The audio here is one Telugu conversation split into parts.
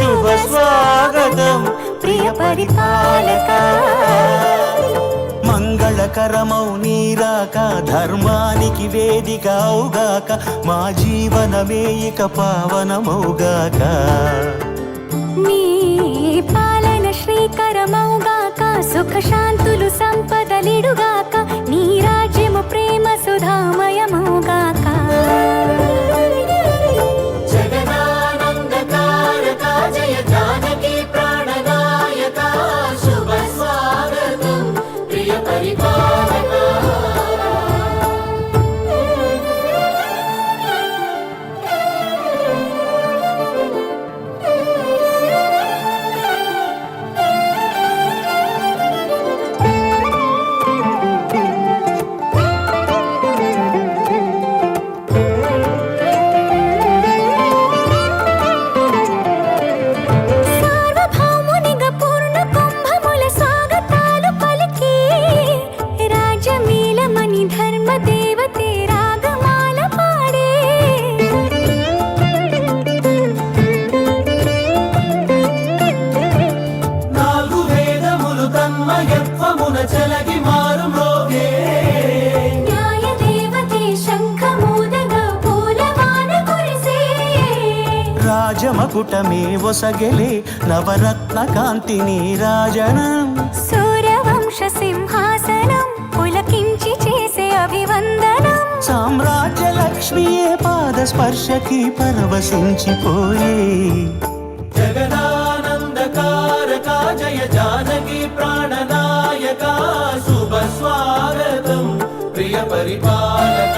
శుభ స్వాగతం ప్రియ పరిపాలక. మంగళకరమౌ నీరాక ధర్మానికి వేదిక అవుగాక మా జీవనమే ఇక పావనమౌగాక. నీ పాలన శ్రీకరమౌగాక సుఖ శాంతులు సంపదలిడుగాక నీ రాజ్యము ప్రేమ సుధామయమౌగాక. జగదానందకారక జయ జానకి ప్రాణనాయక శుభ స్వాగతం ప్రియ పరిపాలక. రాజమకుటమే ఒసగెలే నవరత్న కాంతిని రాజనం. సూర్యవంశ సింహాసనం పులకించి చేసే అభివందనం. సామ్రాజ్య లక్ష్మియే పాద స్పర్శకి పరవశించిపోయే. జగదానందకారక జయ జానకి ప్రాణనాయక శుభ స్వాగతం ప్రియ పరిపాలక.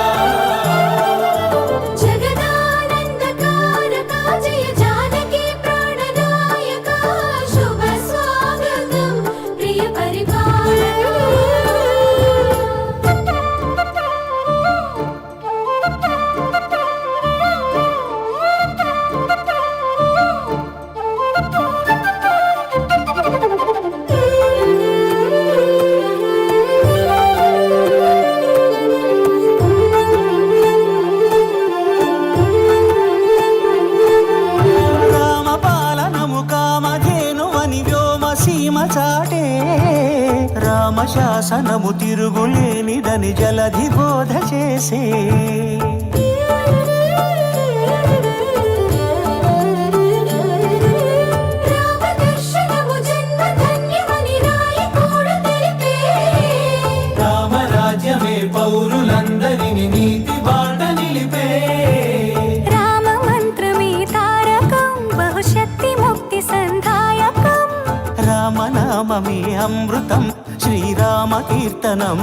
చాటే రామశాసనము తిరుగులేనిదని జలధి బోధ చేసే. రామరాజ్యమే పౌరులందరిని నీతి బాట నిలిపే. రామ మంత్రమే తారకం బహుశక్తి ముక్తి సంధాయకం. రామనామమే అమృతం శ్రీరామ కీర్తనం.